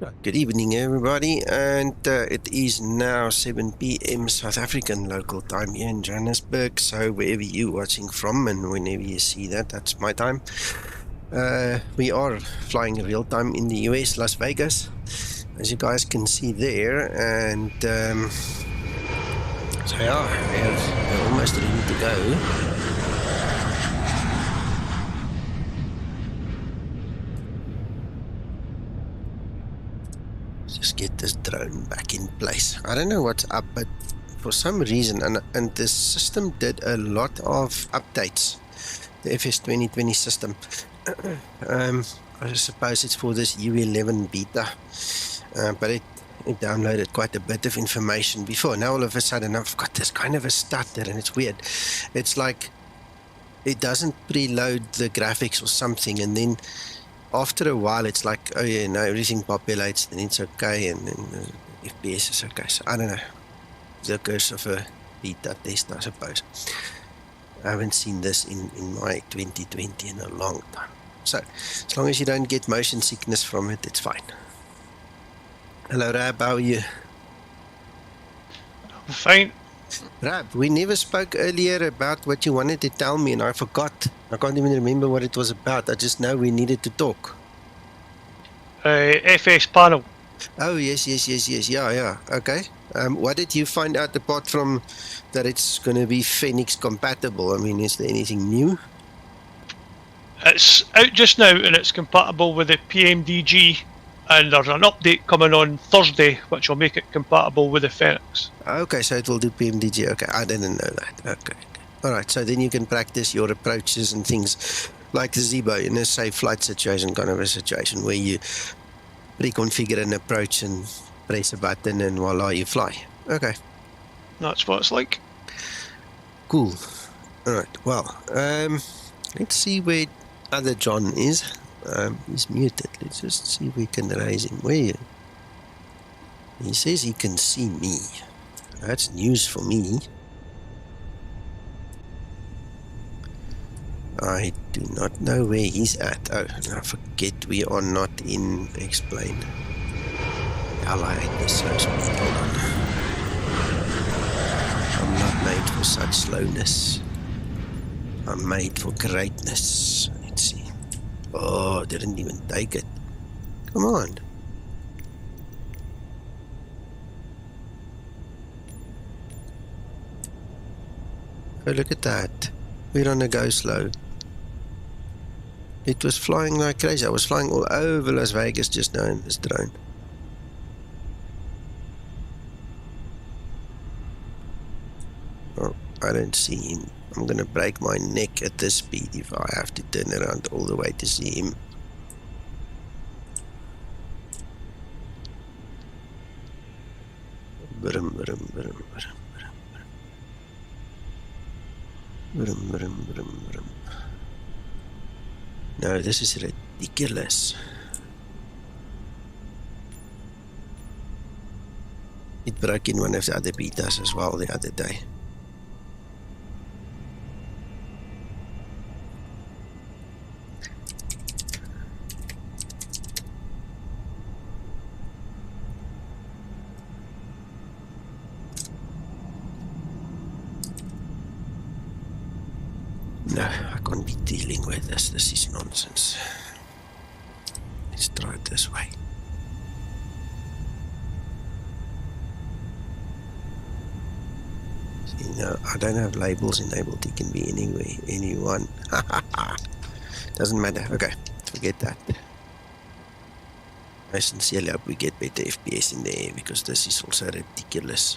Good evening, everybody, and it is now 7 p.m. South African local time here in Johannesburg. So wherever you're watching from and whenever you see that, that's my time. We are flying real time in the US, Las Vegas, as you guys can see there, and so yeah, we're almost ready to go. Just get this drone back in place. I don't know what's up, but for some reason, and this system did a lot of updates, the FS 2020 system. I suppose it's for this U11 beta, but it downloaded quite a bit of information before. Now all of a sudden I've got this kind of a stutter, and it's weird. It's like it doesn't preload the graphics or something, and then after a while it's like, oh yeah, no, everything populates, then it's okay, and then FPS is okay. So I don't know, the curse of a beta test, I suppose. I haven't seen this in my 2020 in a long time. So as long as you don't get motion sickness from it, it's fine. Hello Rab, how are you? I'm fine. Rab, we never spoke earlier about what you wanted to tell me, and I forgot. I can't even remember what it was about. I just know we needed to talk. FS panel. Oh, yes. Yeah. Okay. What did you find out apart from that it's going to be Phoenix compatible? I mean, is there anything new? It's out just now and it's compatible with the PMDG, and there's an update coming on Thursday which will make it compatible with the Phoenix. Okay, so it will do PMDG. Okay, I didn't know that. Okay. Alright, so then you can practice your approaches and things like the Zebo in a safe flight situation, kind of a situation where you reconfigure an approach and press a button and voila, you fly. Okay. That's what it's like. Cool. Alright, well, let's see where other John is. He's muted. Let's just see if we can raise him. Where are you? He says he can see me. That's news for me. I do not know where he's at. Oh, I forget we are not in explain. Hell, I hate this slow speed. Hold on. I'm not made for such slowness. I'm made for greatness. Let's see. Oh, didn't even take it. Come on. Oh, look at that. We're on a go slow. It was flying like crazy. I was flying all over Las Vegas just now in this drone. Oh, I don't see him. I'm gonna break my neck at this speed if I have to turn around all the way to see him. Brum, brum, brum, brum, brum, brum, brum, brum. No, this is ridiculous. It broke in one of the other betas as well the other day. No, I can't be dealing with this. This is nonsense. Let's try it this way. See, no, I don't have labels enabled. It can be anywhere, anyone. Doesn't matter. Okay, forget that. I sincerely hope we get better FPS in the air because this is also ridiculous.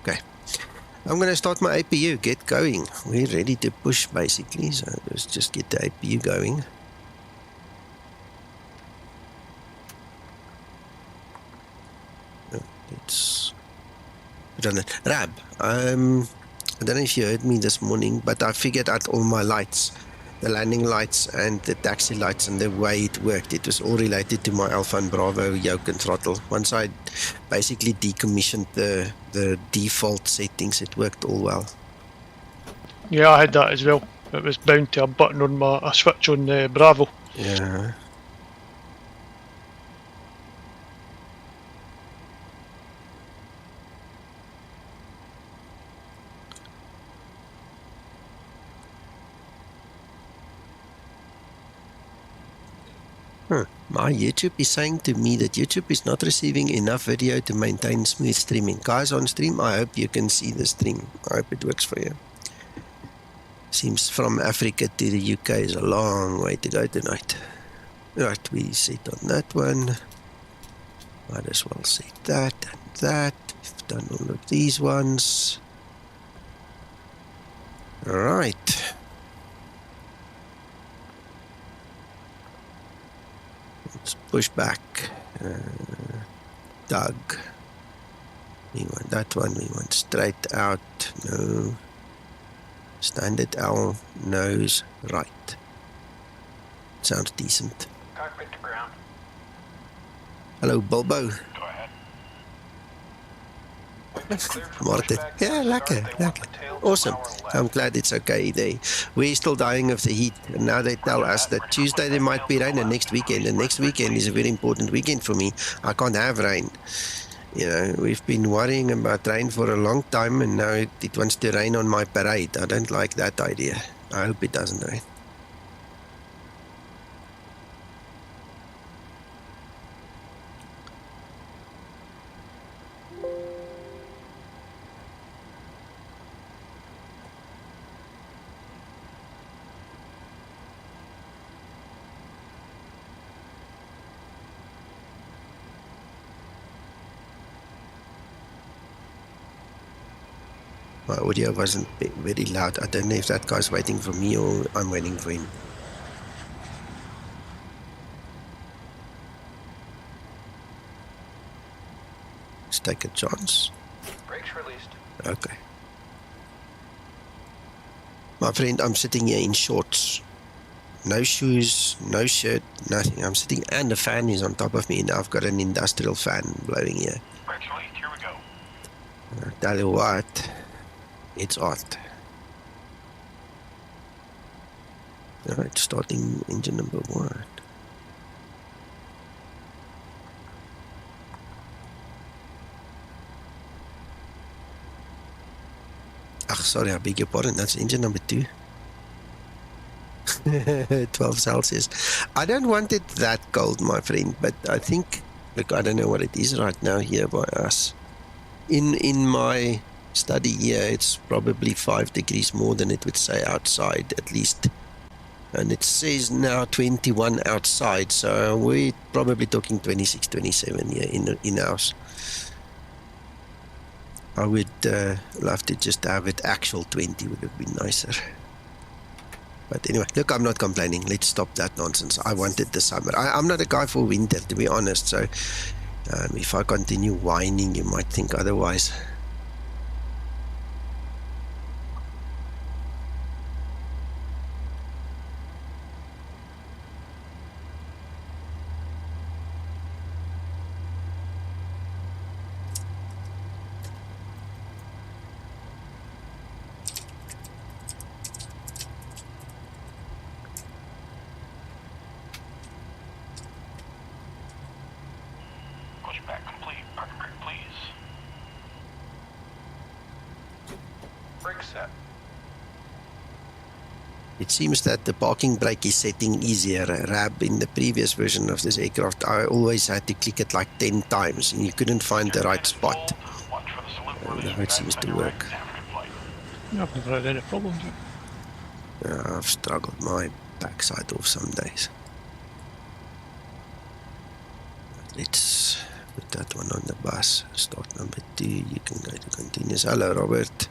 Okay. I'm going to start my APU, get going. We're ready to push basically, so let's just get the APU going. Let's put on it. Rab, I don't know if you heard me this morning, but I figured out all my lights. The landing lights and the taxi lights and the way it worked. It was all related to my Alpha and Bravo yoke and throttle. Once I basically decommissioned the default settings, it worked all well. Yeah, I had that as well. It was bound to a button on a switch on Bravo. Yeah. My YouTube is saying to me that YouTube is not receiving enough video to maintain smooth streaming. Guys on stream, I hope you can see the stream. I hope it works for you. Seems from Africa to the UK is a long way to go tonight. Right, we set on that one. Might as well set that and that. We've done all of these ones. Alright. Let's push back. Doug. We want that one. We want straight out. No. Standard L. Nose. Right. Sounds decent. Cockpit to ground. Hello, Bilbo. Go ahead. We've been cleared for Martin. pushback. Yeah, lekker, Start, they want lekker. the tail to Awesome. power left. I'm glad it's okay there. We're still dying of the heat, and now they tell us that Tuesday there might be rain, and next weekend. And next weekend is a very important weekend for me. I can't have rain. You know, we've been worrying about rain for a long time, and now it wants to rain on my parade. I don't like that idea. I hope it doesn't rain. My audio wasn't very loud. I don't know if that guy's waiting for me or I'm waiting for him. Let's take a chance. Brakes released. Okay. My friend, I'm sitting here in shorts. No shoes, no shirt, nothing. I'm sitting and the fan is on top of me and I've got an industrial fan blowing here. Brakes released. Here we go. I tell you what, it's hot. Alright, starting engine number 1. Sorry, I beg your pardon, that's engine number 2. 12 Celsius. I don't want it that cold, my friend, but I think, look, I don't know what it is right now here by us. In my study here, it's probably 5 degrees more than it would say outside, at least. And it says now 21 outside, so we're probably talking 26, 27 here in house. I would love to just have it actual 20, would have been nicer. But anyway, look, I'm not complaining. Let's stop that nonsense. I wanted the summer. I'm not a guy for winter, to be honest. So if I continue whining, you might think otherwise. Pushback complete. Parking brake, please. Brake set. It seems that the parking brake is setting easier. Rab, in the previous version of this aircraft, I always had to click it like 10 times and you couldn't find the right spot. Watch for the salute release. Now it seems to work. Have a good flight. I've never had any problems. I've struggled my backside off some days. Let's put that one on the bus. Start number 2. You can go to continuous. Hello, Robert.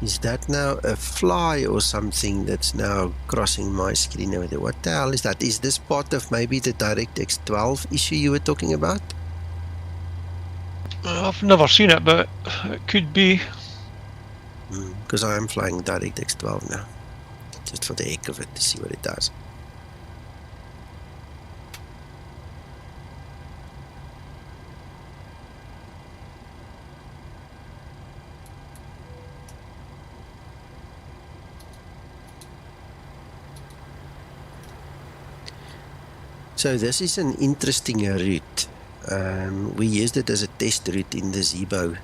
Is that now a fly or something that's now crossing my screen over there? What the hell is that? Is this part of maybe the DirectX 12 issue you were talking about? I've never seen it, but it could be. Because I am flying DirectX 12 now. Just for the heck of it, to see what it does. So this is an interesting route. We used it as a test route in the Zebo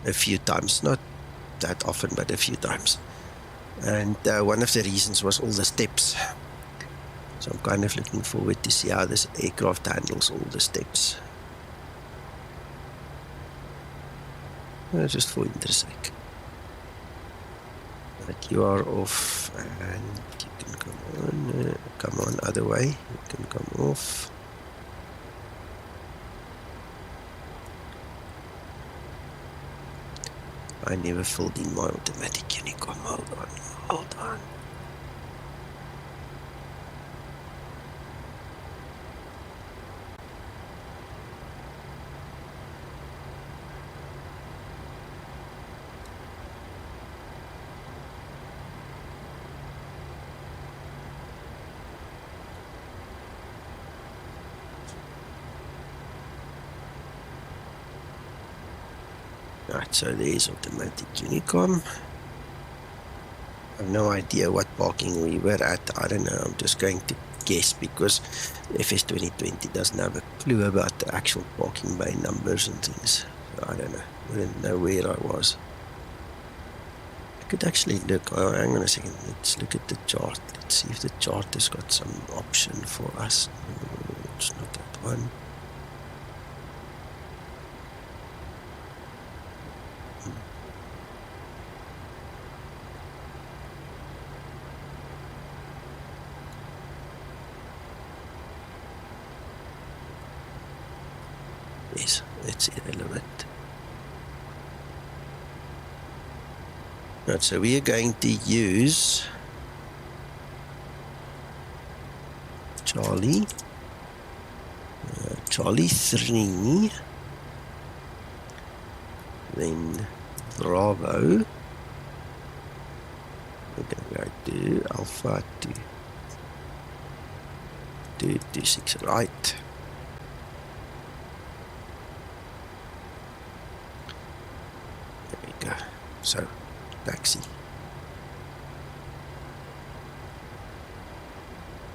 a few times, not that often, but a few times. And one of the reasons was all the steps. So I'm kind of looking forward to see how this aircraft handles all the steps. Just for interest sake. But you are off and you can come on other way, you can come off. I never filled in my automatic Unicom. Hold on. Right, so there's automatic Unicom. I have no idea what parking we were at. I don't know. I'm just going to guess because FS 2020 doesn't have a clue about the actual parking bay numbers and things. So I don't know. I didn't know where I was. I could actually look. Oh, hang on a second. Let's look at the chart. Let's see if the chart has got some option for us. No, it's not that one. Yes, it's irrelevant. Right, so we are going to use Charlie 3, then Bravo. We're going to go to Alpha 226 right. So, taxi.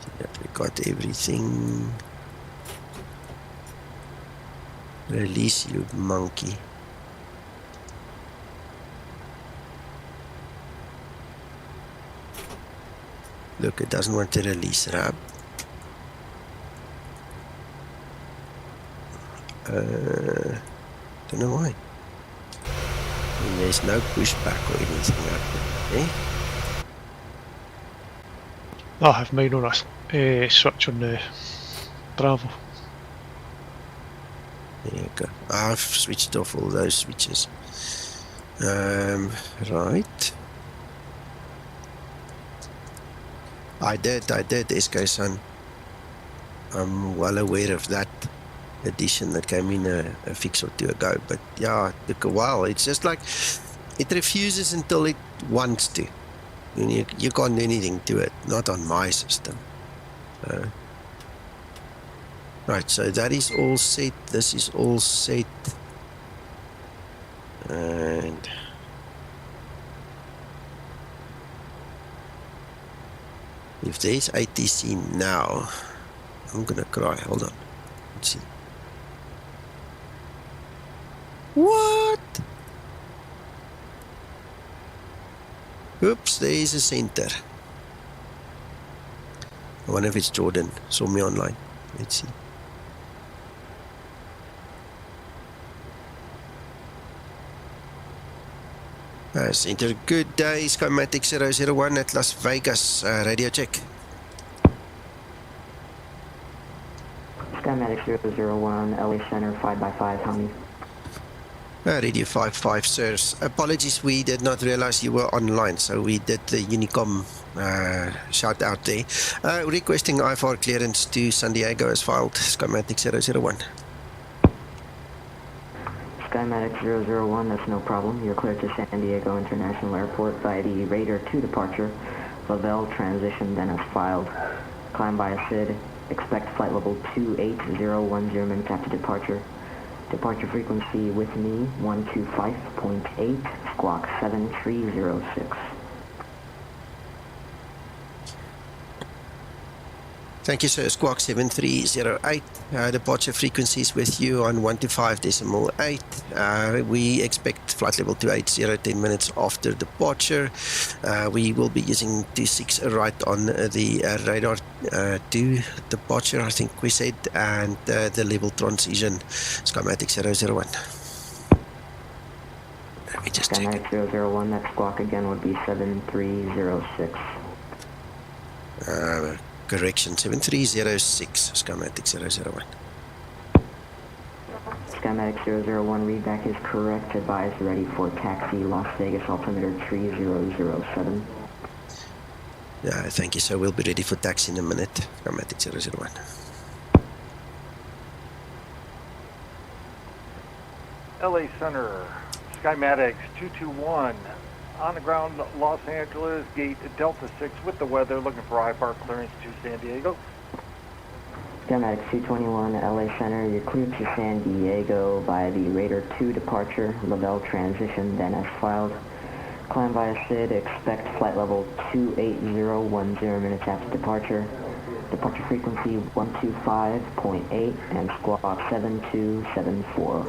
See that we got everything. Release you monkey. Look, it doesn't want to release Rab. Don't know why. And there's no pushback or anything happening, eh? I have mine on a switch on the Bravo. There you go. I've switched off all those switches. Right. I did, KSAN. I'm well aware of that edition that came in a fix or two ago, but yeah, it took a while. It's just like it refuses until it wants to. You can't do anything to it, not on my system. Right, so that is all set. This is all set, and if there's ATC now, I'm gonna cry. Hold on, let's see. What? Oops, there is a center. I wonder if it's Jordan. Saw me online. Let's see. Center, good day. Skymatix 001 at Las Vegas. Radio check. Skymatix 001, LA Center 5x5, how many? Radio 55, sirs. Apologies, we did not realize you were online, so we did the Unicom shout out there. Requesting IFR clearance to San Diego as filed. Skymatix 001. Skymatix 001, that's no problem. You're clear to San Diego International Airport via the Raider 2 departure. LVELL transition then as filed. Climb by SID. Expect flight level 28010 German capture departure. Departure frequency with me 125.8, squawk 7306. Thank you, sir. Squawk 7308. Departure frequencies with you on 125.8. We expect flight level 280 10 minutes after departure. We will be using 26 right on the radar 2 departure, I think we said, and the level transition, Skymatix 001. Let me just check. Skymatix 001, that squawk again would be 7306. Correction, 7306, Skymatix 001. Skymatix 001, readback is correct. Advise ready for taxi, Las Vegas, altimeter 3007. Thank you, sir. We'll be ready for taxi in a minute. Skymatix 001. LA Center, Skymatix 221. On the ground, Los Angeles, gate Delta 6 with the weather, looking for IFR clearance to San Diego. Skymatix 221, LA Center, you're cleared to San Diego by the Raider 2 departure, LVELL transition, then as filed. Climb via SID, expect flight level 28010 minutes after departure. Departure frequency 125.8 and squawk 7274.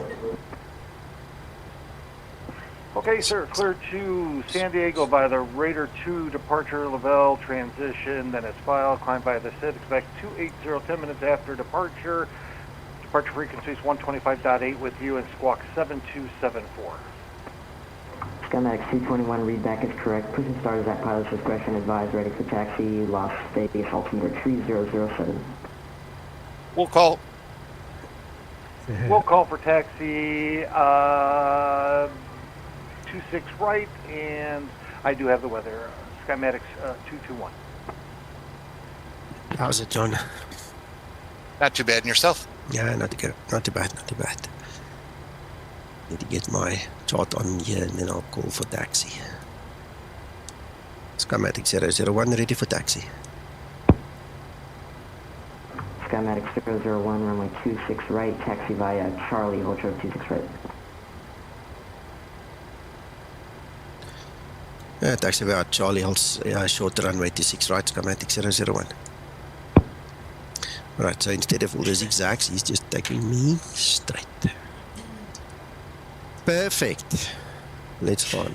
Okay, sir, clear to San Diego by the Raider 2 departure, LVELL transition, then it's filed. Climb by the SID, expect 280 10 minutes after departure. Departure frequency is 125.8 with you and squawk 7274. Skymatix 221, readback is correct. Push and start is at pilot's discretion. Advise ready for taxi, Las Vegas, altimeter 3007. We'll call for taxi, 26 right, and I do have the weather. Skymatix 221. How's it, John? Not too bad. And yourself? Yeah, not too bad. Need to get my chart on here and then I'll call for taxi. Skymatix 001 ready for taxi. Skymatix 001, runway 26 right, taxi via Charlie, Ultra 26 right. Taxi via Charlie, short runway 26 right, Skymatix 001. Right, so instead of all the zigzags, he's just taking me straight. Perfect. Let's go on.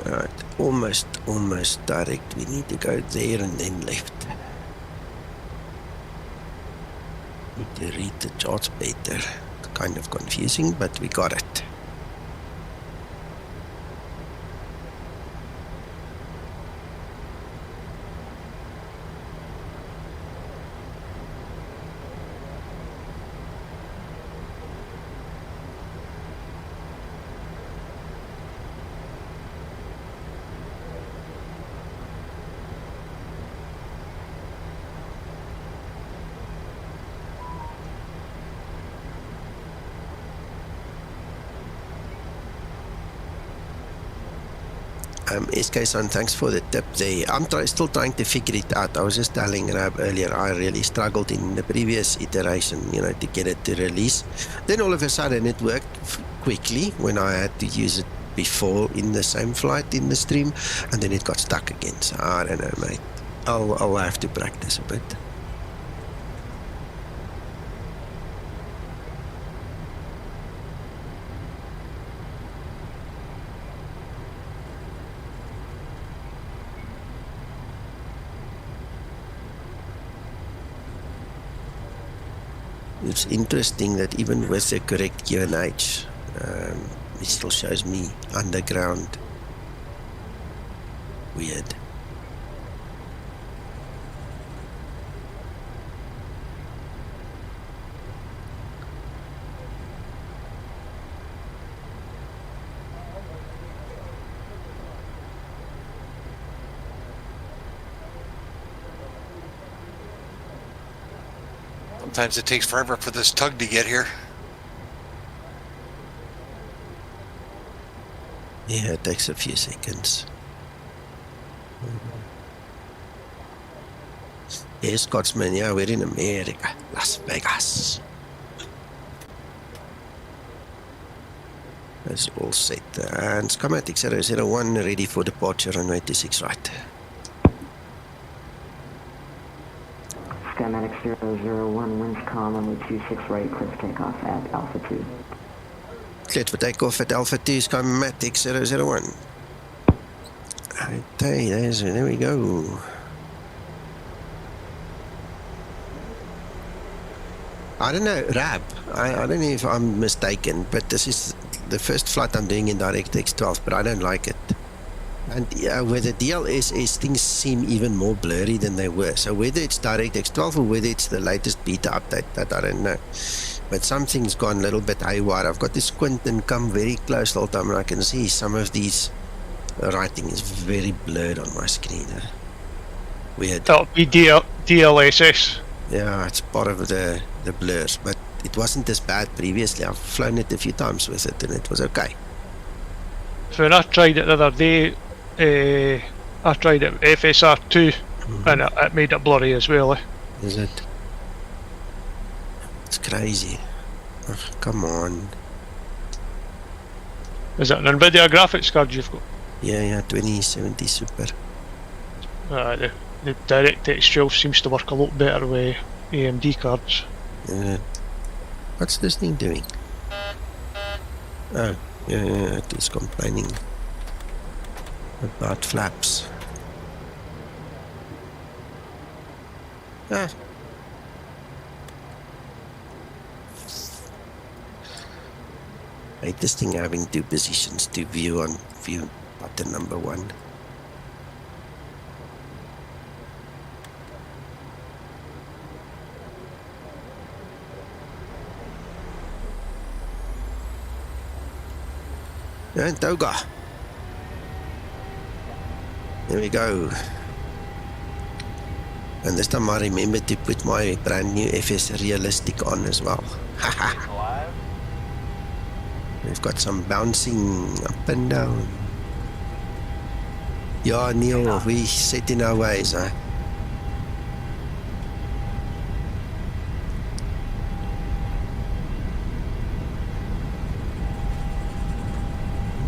Right, almost direct. We need to go there and then left. Need to read the charts better. It's kind of confusing, but we got it. KSAN, thanks for the tip there. I'm still trying to figure it out. I was just telling Rab earlier, I really struggled in the previous iteration, to get it to release. Then all of a sudden it worked quickly when I had to use it before in the same flight in the stream, and then it got stuck again. So I don't know, mate. I'll have to practice a bit. It's interesting that even with the correct QNH, it still shows me underground. Weird. Sometimes it takes forever for this tug to get here. Yeah, it takes a few seconds. Yes, Scotsman, yeah, we're in America, Las Vegas. That's all set. And Skymatix 001 ready for departure on 86 right. Skymatix 001, winds calm, runway 26 right, clear for takeoff at Alpha 2. Cleared for takeoff at Alpha 2, Skymatix 001. Okay, there we go. I don't know, Rab, I don't know if I'm mistaken, but this is the first flight I'm doing in DirectX 12, but I don't like it. And with the DLSS, things seem even more blurry than they were. So whether it's DirectX 12 or whether it's the latest beta update, that I don't know. But something's gone a little bit haywire. I've got to squint and come very close all the time, and I can see some of these writing is very blurred on my screen. Weird. That'll be DLSS. Yeah, it's part of the blurs, but it wasn't as bad previously. I've flown it a few times with it and it was okay. So when I tried it the other day, I tried it with FSR2 and it made it blurry as well. Is it? It's crazy. Oh, come on. Is it an NVIDIA graphics card you've got? Yeah, 2070 Super. The DirectX 12 seems to work a lot better with AMD cards. What's this thing doing? Oh, yeah, it is complaining about flaps. Ah. I hate this thing having two positions to view on view button number 1. And Toga. There we go. And this time I remember to put my brand new FS Realistic on as well. Haha. We've got some bouncing up and down. Yeah, Neil, we set in our ways, huh?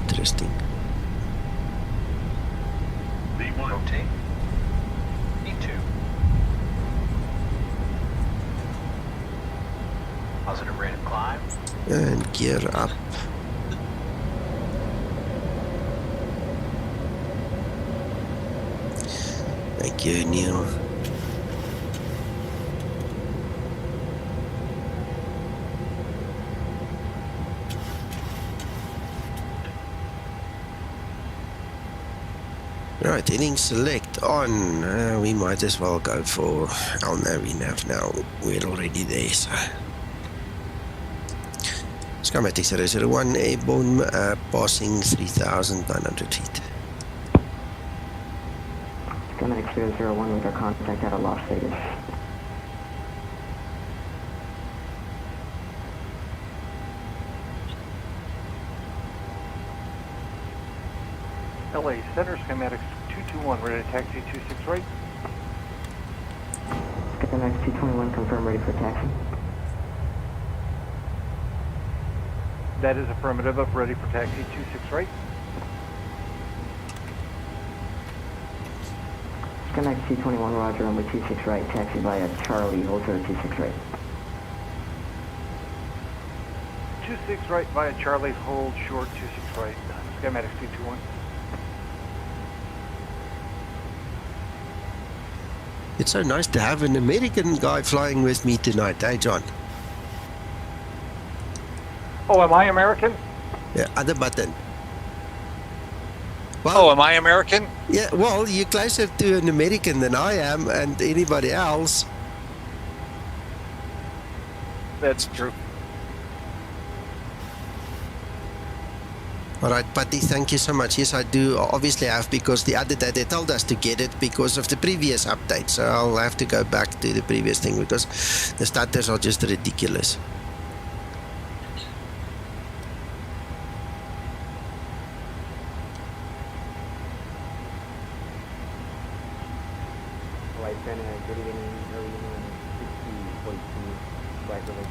Interesting. V1. Rotate. E2. Positive rate of climb. And gear up. Thank you, Neil. Right, heading select on. We might as well go for El Nav now. We're already there, so. Skymatix 001 airborne, passing 3,900 feet. Skymatix 001 with our contact out of Las Vegas. LA Center, Skymatix 221, ready to taxi 26 right. Skymatix 221, confirm ready for taxi. That is affirmative of ready for taxi 26 right. Skymatix 221, roger, runway 26 right, taxi via Charlie, hold 026 right. 26 right via Charlie, hold short 26 right. Skymatix 221. It's so nice to have an American guy flying with me tonight, hey John? Oh, am I American? Yeah, other button. Oh, am I American? Yeah, well, you're closer to an American than I am and anybody else. That's true. All right, Patty, thank you so much. Yes, I do obviously have, because the other day they told us to get it because of the previous update. So I'll have to go back to the previous thing because the stutters are just ridiculous. good evening, early evening, 6042, flight relay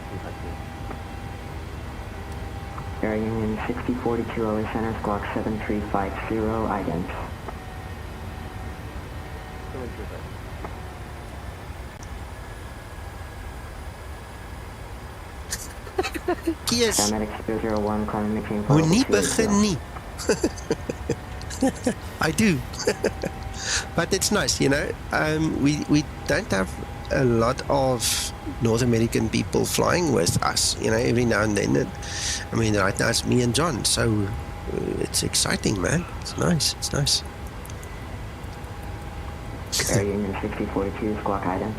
200. Air Union 6042, LA Center, squawk 7350, ident. Yes. Skymatix 001, climbing maintain Moenie begin nie. I do. But it's nice, you know. We don't have a lot of North American people flying with us, you know, every now and then. I mean, right now it's me and John, so it's exciting, man. It's nice. It's nice. Air Union 6042, squawk ident.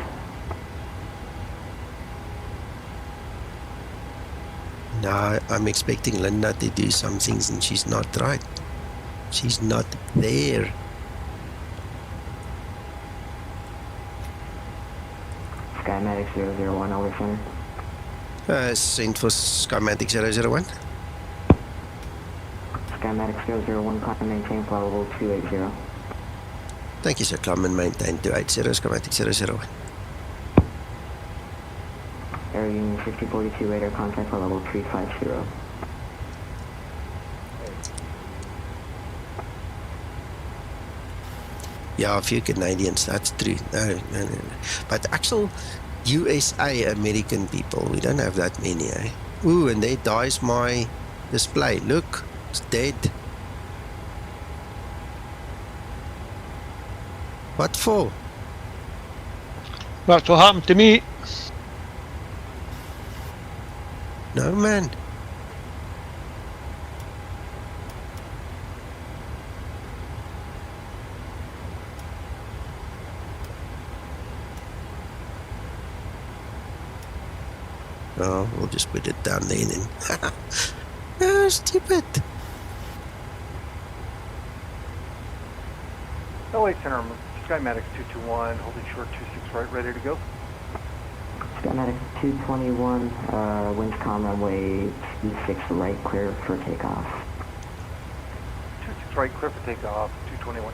No, I'm expecting Linda to do some things and she's not right. She's not there. Skymatix 001, LA Center. Send for Skymatix 001. Skymatix 001, climb and maintain flight level 280. Thank you, sir. Climb and maintain 280, Skymatix 001. Air Union 6042, radar contact flight level 350. Yeah, a few Canadians, that's true. No. But actual USA American people, we don't have that many, eh? Ooh, and there dies my display. Look, it's dead. What for? That's what happened to me. No, man. Oh, we'll just put it down there then. Oh, stupid. LA Center, Skymatix 221, holding short 26 right, ready to go. Skymatix 221, winds calm runway 26 right, clear for takeoff. 26 right, clear for takeoff, 221.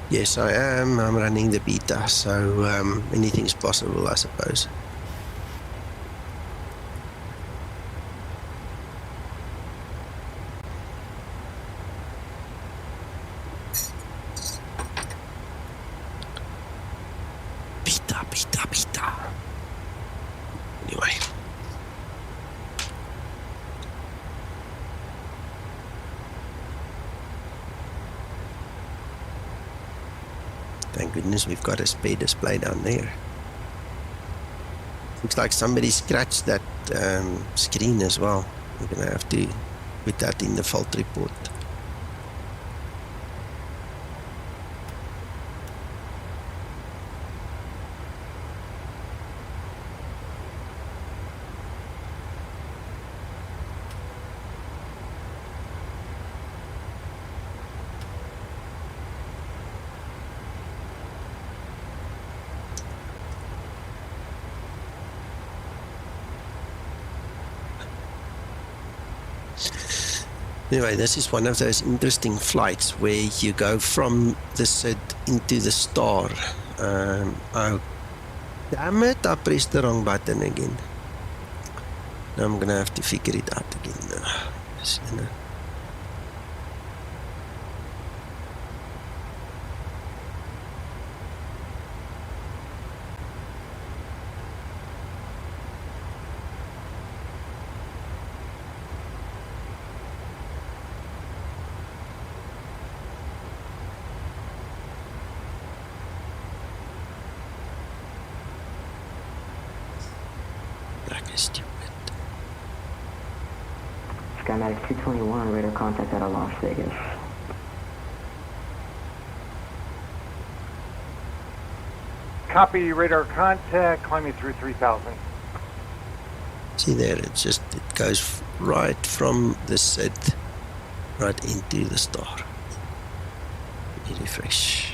Yes, I am. I'm running the beta, so anything's possible, I suppose. Beta. Anyway. Thank goodness we've got a spare display down there. Looks like somebody scratched that screen as well. We're going to have to put that in the fault report. Anyway, this is one of those interesting flights where you go from the SID into the star. Oh, damn it, I pressed the wrong button again. Now I'm gonna have to figure it out again. Stupid. Skymatix 221, radar contact out of Las Vegas. Copy, radar contact, climbing through 3000. See there, it goes right from the SID right into the star. Let me refresh.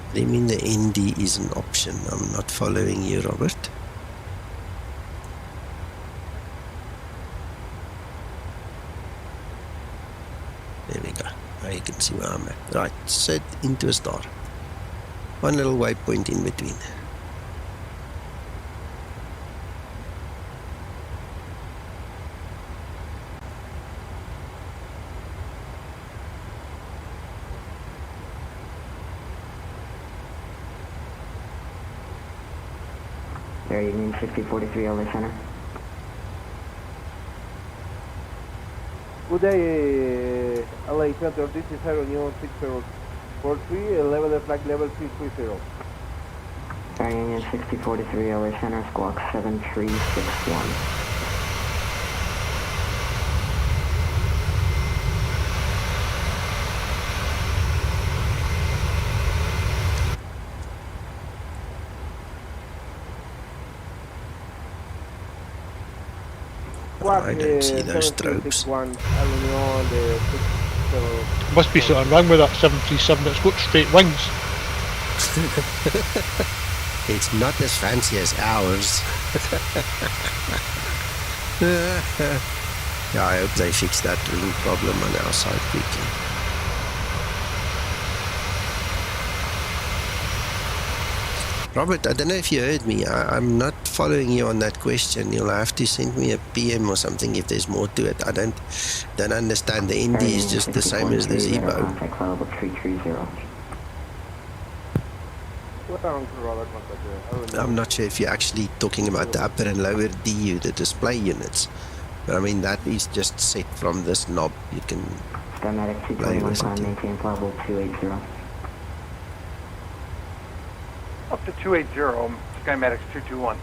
What do you mean the ND is an option? I'm not following you, Robert. There we go. Now you can see where I'm at. Right, set into a star. One little waypoint in between. Air Union 6043 LA Center. Good day, LA Center. This is Air Union 6043, level flight level 330. Air Union 6043 LA Center, squawk 7361. I don't see those strobes. Must be something wrong with that 737. It's got straight wings. It's not as fancy as ours. Yeah, I hope they fix that wing problem on our side quickly. Robert, I don't know if you heard me. I'm not following you on that question. You'll have to send me a PM or something if there's more to it. I don't understand. The ND is just the same as the Zebo. I'm not sure if you're actually talking about the upper and lower DU, the display units. But I mean, that is just set from this knob. You can Skymatix play with climb, it. maintain flight level 280. Up to 280, Skymatix 221.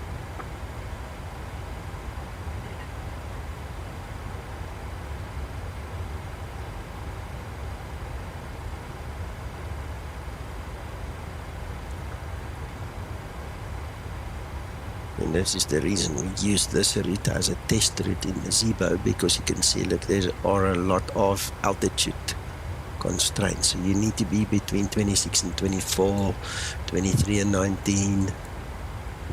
And this is the reason we use this route as a test route in the Zebo, because you can see, look, there are a lot of altitude constraints. So you need to be between 26 and 24, 23 and 19.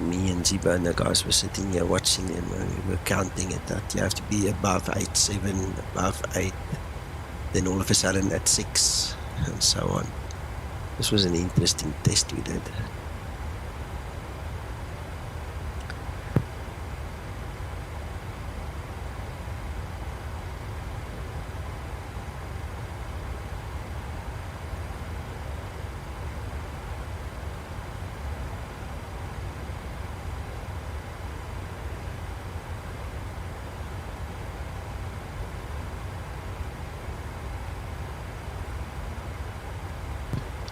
Me and Zebo and the guys were sitting here watching them and we were counting it that you have to be above 8, 7, above 8, then all of a sudden at 6 and so on. This was an interesting test we did.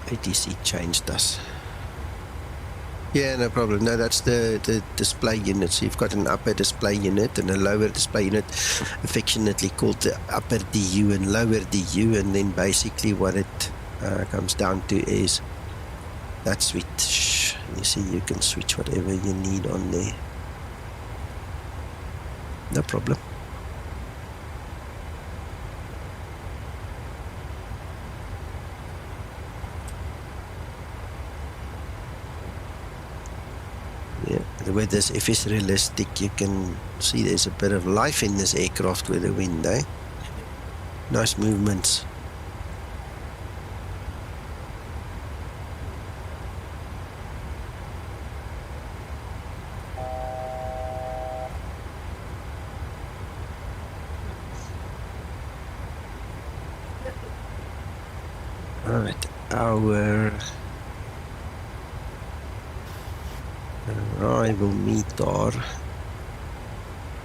ATC changed us. Yeah, no problem. No, that's the display unit. So you've got an upper display unit and a lower display unit, affectionately called the upper DU and lower DU, and then basically what it comes down to is that switch. You see, you can switch whatever you need on there. No problem. The weather, if it's realistic, you can see there's a bit of life in this aircraft with the wind, eh? Nice movements. Alright, our arrival meter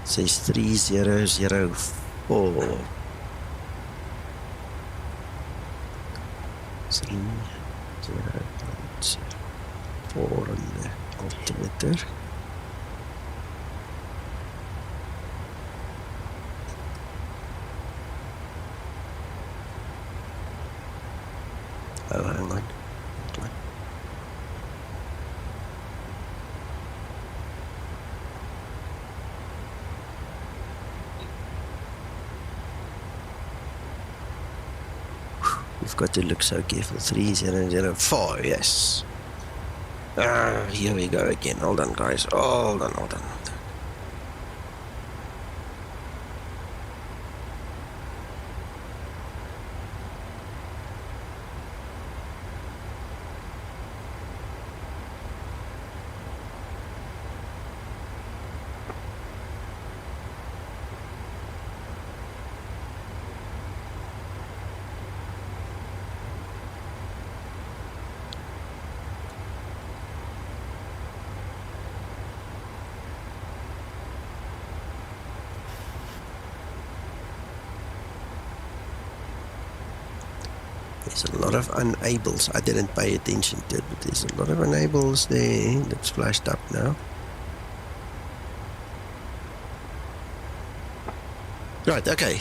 says 3004. 3004 on the altimeter. Oh, hang on. We've got to look so careful. 3004, yes. Here we go again. Hold on, guys. Hold on. There's a lot of unables. I didn't pay attention to it, but there's a lot of unables there that's flashed up now. Right, okay.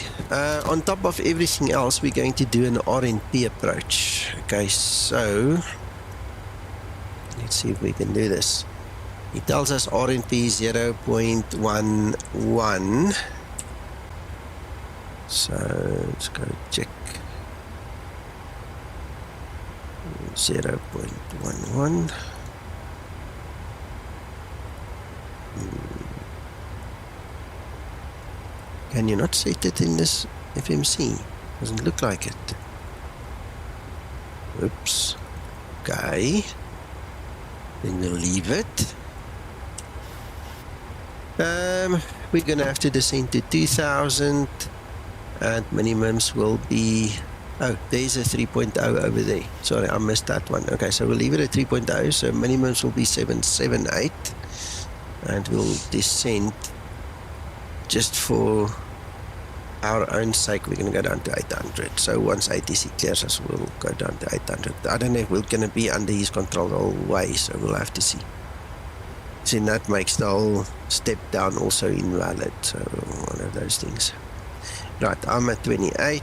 On top of everything else, we're going to do an RNP approach. Okay, so let's see if we can do this. It tells us RNP 0.11. So let's go check. 0.11. Can you not set it in this FMC? Doesn't look like it. Oops. Okay. Then we'll leave it. We're gonna have to descend to 2000, and minimums will be. Oh, there's a 3.0 over there. Sorry, I missed that one. Okay, so we'll leave it at 3.0. So minimums will be 778, and we'll descend. Just for our own sake, we're going to go down to 800. So once ATC clears us, we'll go down to 800. I don't know if we're going to be under his control the whole way, so we'll have to see. So that makes the whole step down also invalid. So one of those things. Right, I'm at 28.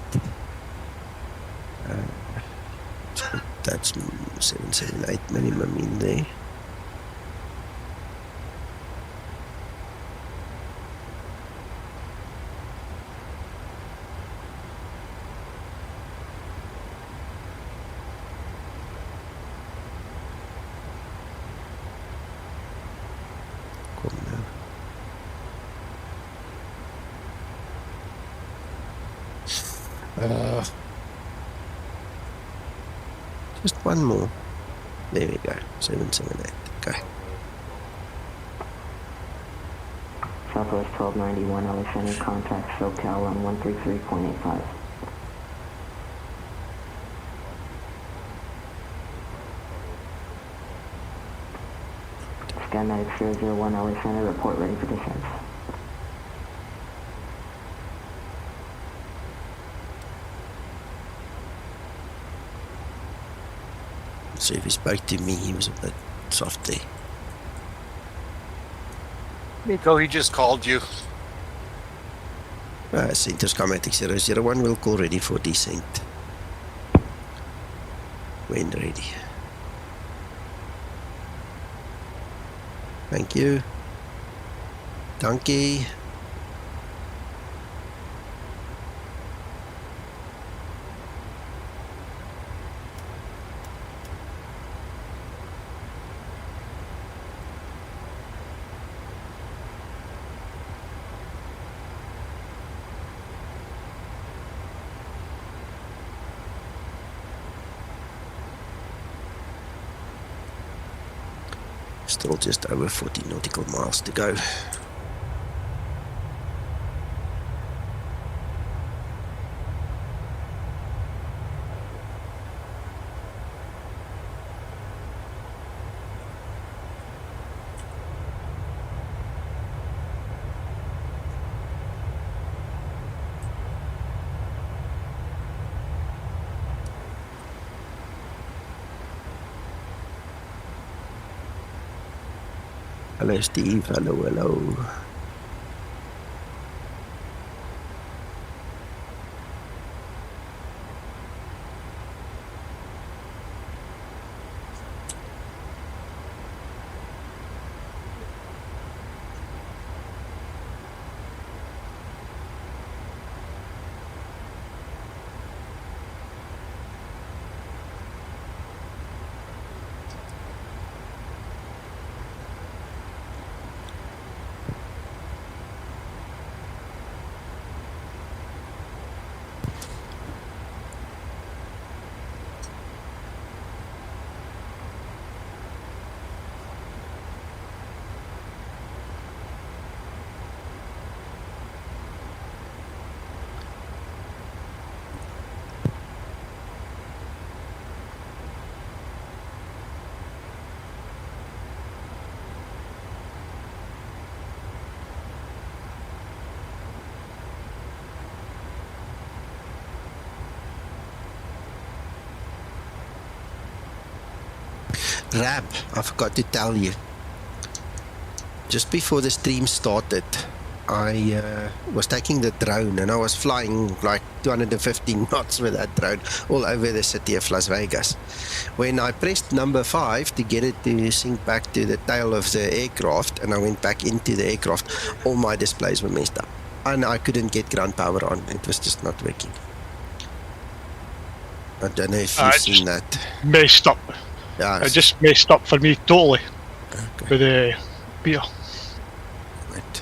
That's 778 minimum in there. Just one more. There we go. 778. Okay. Southwest 1291, AlexHattt, contact SoCal on 133.85. Skymatix 001, AlexHattt, report ready for descent. So if he spoke to me, he was a bit soft there. Nico, he just called you. Center Skymatix 001 will call ready for descent. When ready. Thank you. Dankie. Still just over 40 nautical miles to go. Hello Steve, hello. Rab, I forgot to tell you. Just before the stream started, I was taking the drone and I was flying like 215 knots with that drone all over the city of Las Vegas. When I pressed number 5 to get it to sync back to the tail of the aircraft and I went back into the aircraft, all my displays were messed up and I couldn't get ground power on. It was just not working. I don't know if you've seen that. Messed up. Yeah, It just messed up for me totally okay. with the beer. Right.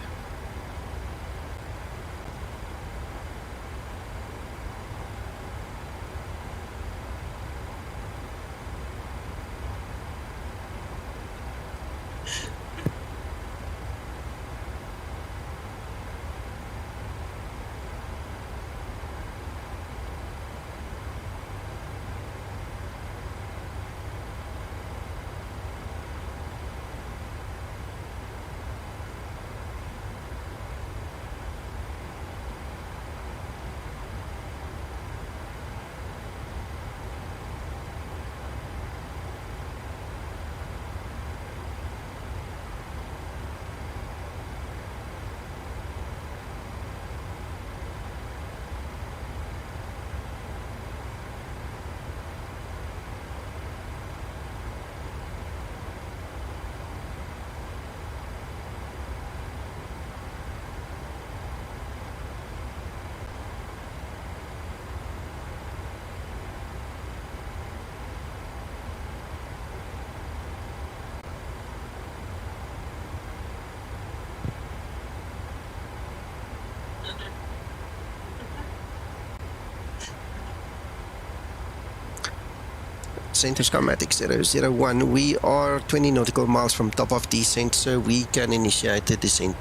Center Skymatix 001. We are 20 nautical miles from top of descent, so we can initiate the descent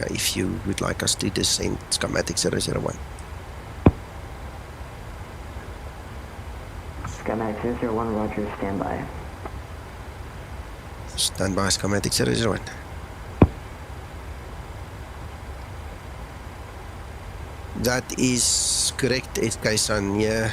if you would like us to descend. Skymatix 001. Skymatix 001, roger, standby. Standby, Skymatix 001. That is correct, KSAN, yeah.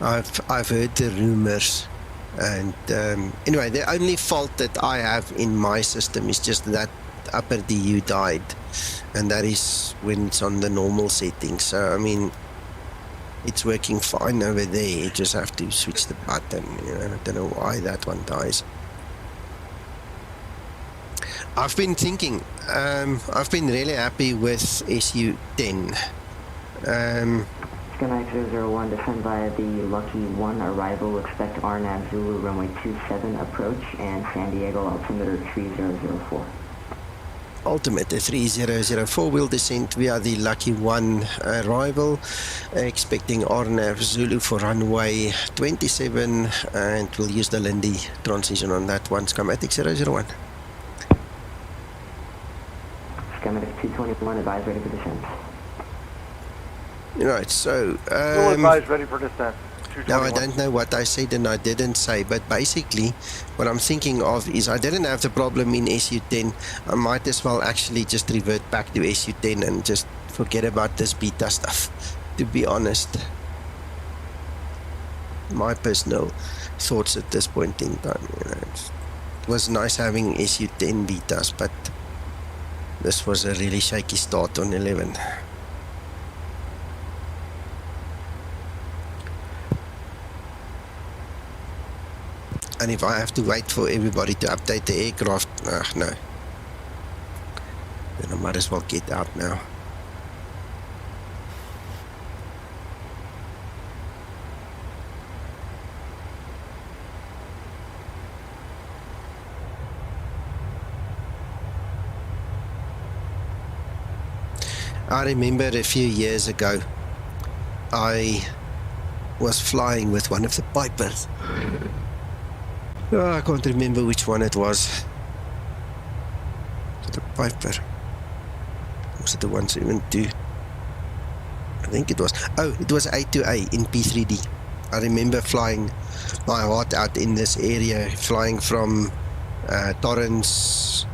I've heard the rumors, and anyway, the only fault that I have in my system is just that upper DU died, and that is when it's on the normal settings. So I mean, it's working fine over there. You just have to switch the button. You know, I don't know why that one dies. I've been thinking. I've been really happy with SU-10. Skymatix 001, descend via the Lucky 1 arrival, expect RNAV Zulu runway 27 approach and San Diego altimeter 3004. Altimeter 3004 will descend via the Lucky 1 arrival, expecting RNAV Zulu for runway 27, and we'll use the Lindy transition on that one. Skymatix 001. Skymatix 221, advise ready for descent. Right, so Full advise ready for descent. now I don't know what I said and I didn't say, but basically what I'm thinking of is I didn't have the problem in SU-10. I might as well actually just revert back to SU-10 and just forget about this beta stuff, to be honest. My personal thoughts at this point in time, you know, it was nice having SU-10 betas, but this was a really shaky start on 11. And if I have to wait for everybody to update the aircraft, no. Then I might as well get out now. I remember a few years ago, I was flying with one of the Pipers. Oh, I can't remember which one it was. Was it a Piper? Was it the 172? I think it was. Oh, it was A2A in P3D. I remember flying my heart out in this area, flying from Torrance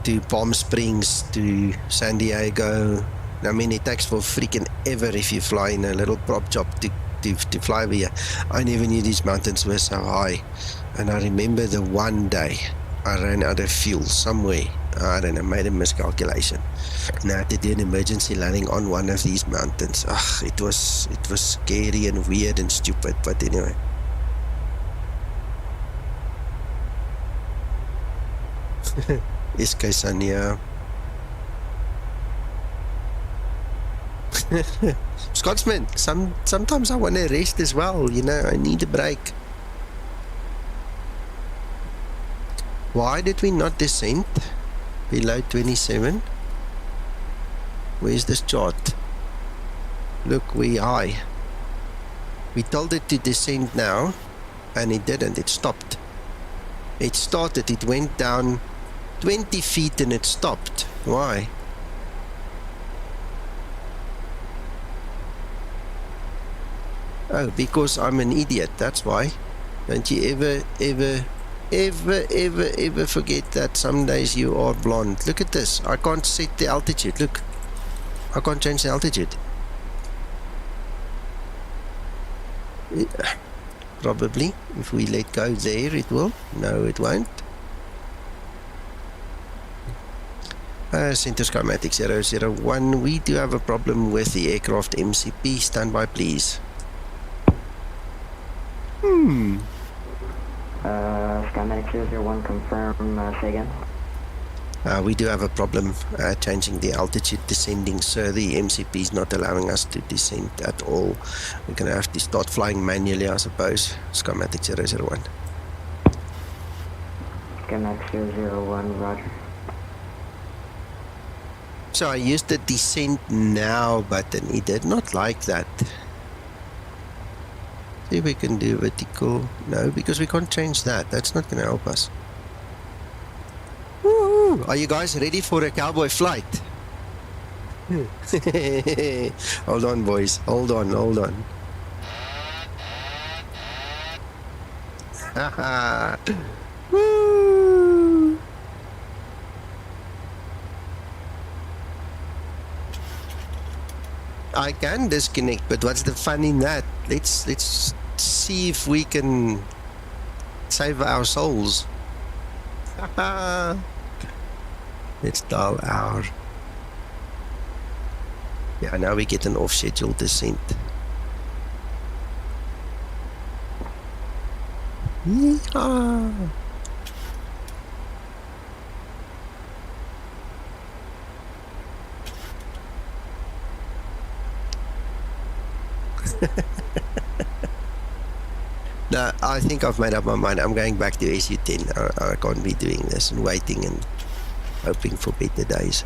to Palm Springs to San Diego, I mean, it takes for freaking ever if you fly in a little prop job to fly over here. I never knew these mountains were so high. And I remember the one day I ran out of fuel somewhere. I don't know, made a miscalculation. And I had to do an emergency landing on one of these mountains. It was scary and weird and stupid, but anyway. Yes, KSAN, yeah. Scotsman, sometimes I want to rest as well, you know, I need a break. Why did we not descend below 27? Where's this chart? Look, we're high. We told it to descend now, and it didn't, it stopped. It started, it went down 20 feet and it stopped. Why? Oh, because I'm an idiot, that's why. Don't you ever forget that some days you are blonde. Look at this, I can't set the altitude, look. I can't change the altitude. Probably, if we let go there it will. No, it won't. Center Skymatix 001, we do have a problem with the aircraft MCP. Stand by, please. Skymatix 001, confirm, say again. We do have a problem changing the altitude descending, so the MCP is not allowing us to descend at all. We're going to have to start flying manually, I suppose. Skymatix 001. Skymatix 001, roger. So I used the descend now button. He did not like that. See if we can do vertical. No, because we can't change that. That's not going to help us. Woo! Are you guys ready for a cowboy flight? Hold on, boys. Hold on. Woo! I can disconnect, but what's the fun in that? Let's see if we can save our souls. Let's dial our. Yeah, now we get an off-schedule descent. Yeehaw! No, I think I've made up my mind. I'm going back to SU10. I can't be doing this and waiting and hoping for better days.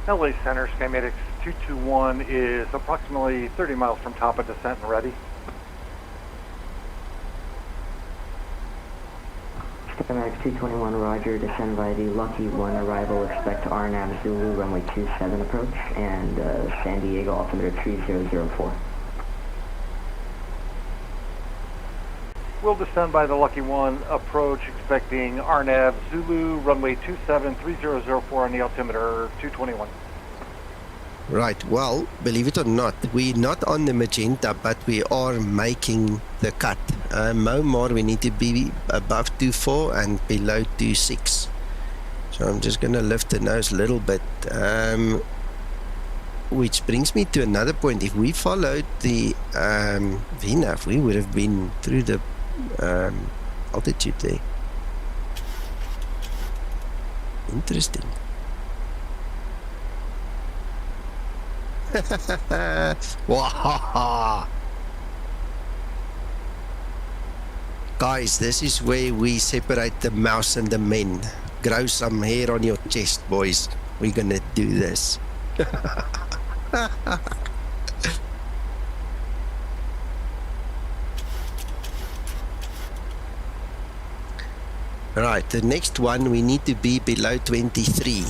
LA Center, Skymatix 221 is approximately 30 miles from top of descent and ready. Skymatix 221, roger, descend by the Lucky 1, arrival, expect RNAV Zulu, runway 27 approach, and San Diego altimeter 3004. We'll descend by the Lucky 1, approach, expecting RNAV Zulu, runway 27, 3004 on the altimeter 221. Right, well, believe it or not, we're not on the magenta, but we are making the cut. More, we need to be above 2.4 and below 2.6. So I'm just going to lift the nose a little bit. Which brings me to another point. If we followed the VNAV, we would have been through the altitude there. Interesting. Wahaha. Guys, this is where we separate the mouse and the men. Grow some hair on your chest, boys. We're gonna do this. Right, the next one we need to be below 23.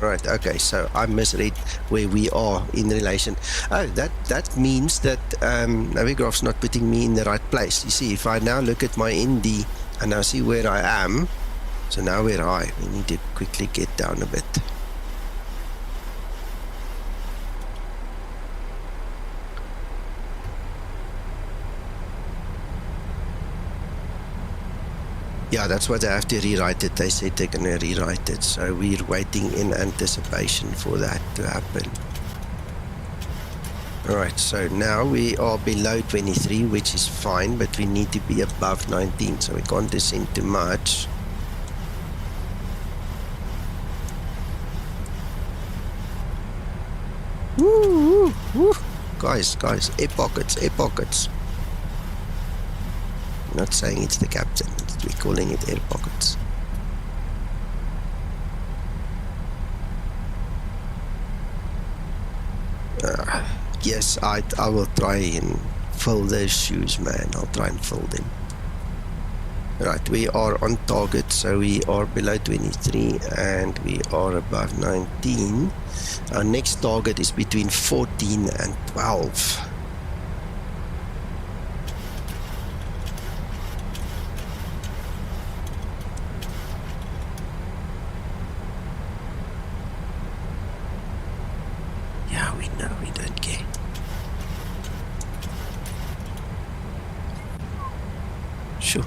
Right, okay, so I misread where we are in relation. Oh, that means that Navigraph's not putting me in the right place. You see, if I now look at my ND and I see where I am, So now we're high. We need to quickly get down a bit. Yeah, that's what I have to rewrite it. They said they're going to rewrite it. So we're waiting in anticipation for that to happen. Alright, so now we are below 23, which is fine, but we need to be above 19, so we can't descend too much. Woo, woo, woo. Guys, air pockets, air pockets. I'm not saying it's the captain, we're calling it air pockets. Yes, I will try and fill those shoes, man. I'll try and fill them. Right, we are on target, so we are below 23 and we are above 19. Our next target is between 14 and 12. Yeah, we know, we don't care. Sure.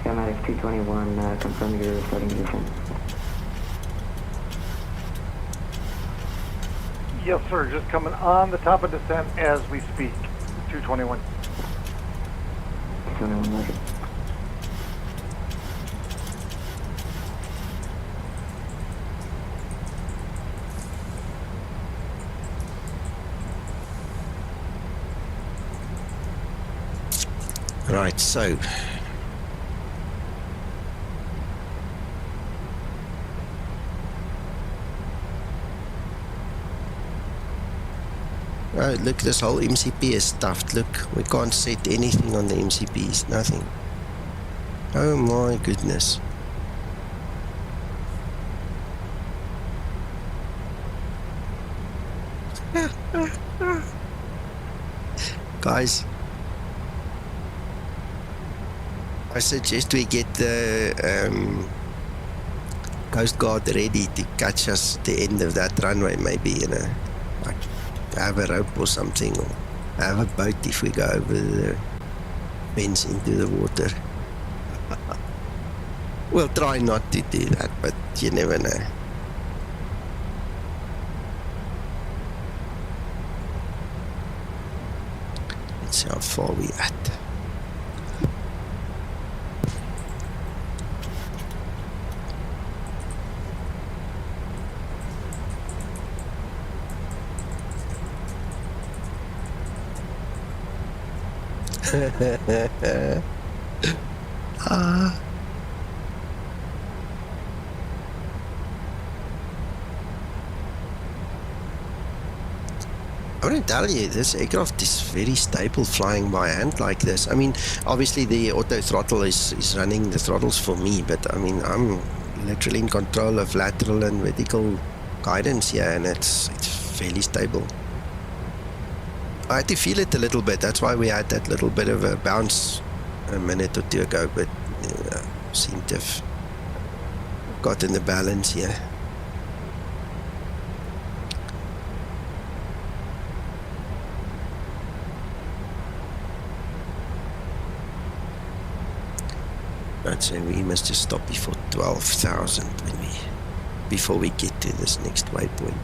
Skymatix 221, confirm your starting descent. Yes, sir. Just coming on the top of descent as we speak. 221. 221, roger. Right, so oh, look, this whole MCP is stuffed. Look, we can't set anything on the MCPs, nothing. Oh my goodness. Guys, I suggest we get the Coast Guard ready to catch us at the end of that runway, maybe, you know, like have a rope or something, or have a boat if we go over the fence into the water. We'll try not to do that, but you never know. Let's see how far we at. I want to tell you, this aircraft is very stable flying by hand like this. I mean, obviously the auto throttle is running the throttles for me, but I mean, I'm literally in control of lateral and vertical guidance here, and it's fairly stable. I had to feel it a little bit. That's why we had that little bit of a bounce a minute or two ago, but seemed to have gotten the balance here. I'd say we must just stop before 12,000 before we get to this next waypoint.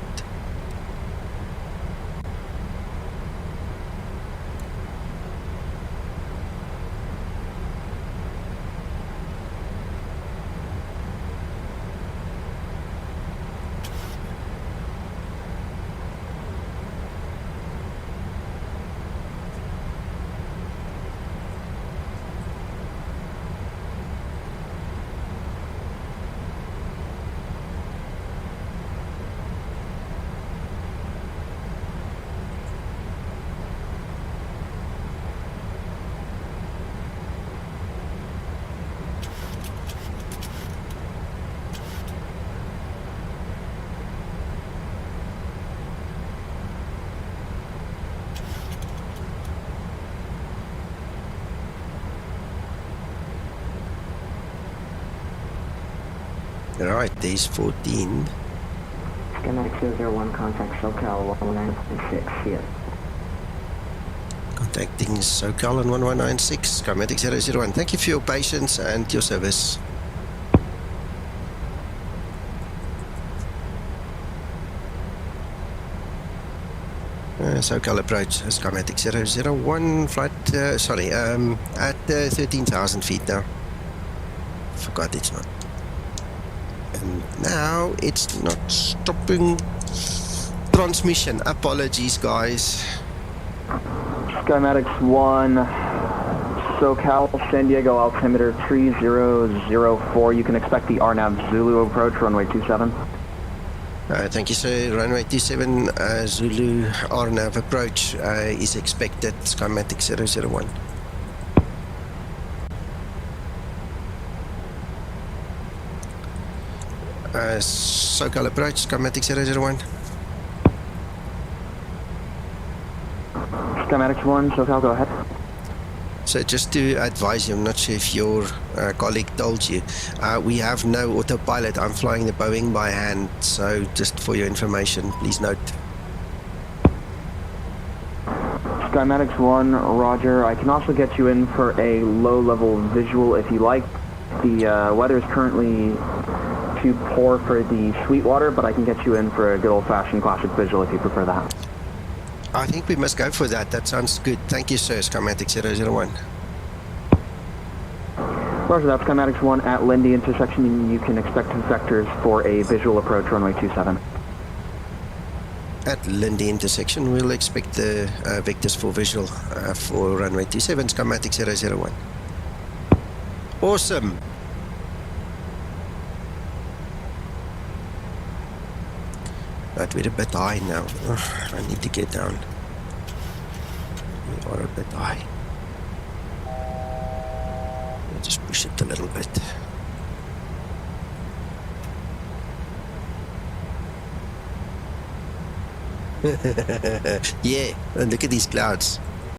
Right, there's 14. Skymatix 001, contact SoCal 1196, see ya. Contacting SoCal on 1196, Skymatix 001. Thank you for your patience and your service. SoCal approach, Skymatix 001, flight, at 13,000 feet now. Forgot it's not. And now it's not stopping transmission. Apologies, guys. Skymatix 1, SoCal, San Diego, altimeter 3004. You can expect the RNAV Zulu approach, runway 27. Thank you, sir. Runway 27, Zulu RNAV approach is expected. Skymatix 001. SoCal approach, Skymatix 001. Skymatix 1, SoCal, go ahead. So just to advise you, I'm not sure if your colleague told you, we have no autopilot. I'm flying the Boeing by hand, so just for your information, please note. Skymatix 1, roger. I can also get you in for a low-level visual if you like. The weather is currently too poor for the Sweetwater, but I can get you in for a good old-fashioned classic visual if you prefer that. I think we must go for that. That sounds good. Thank you, sir. Skymatix 001. Roger that. Skymatix 1 at Lindy intersection. You can expect vectors for a visual approach, runway 27. At Lindy intersection, we'll expect the vectors for visual for runway 27, Skymatix 001. Awesome. Right, we're a bit high now. I need to get down. We are a bit high. I'll just push it a little bit. Yeah, and look at these clouds.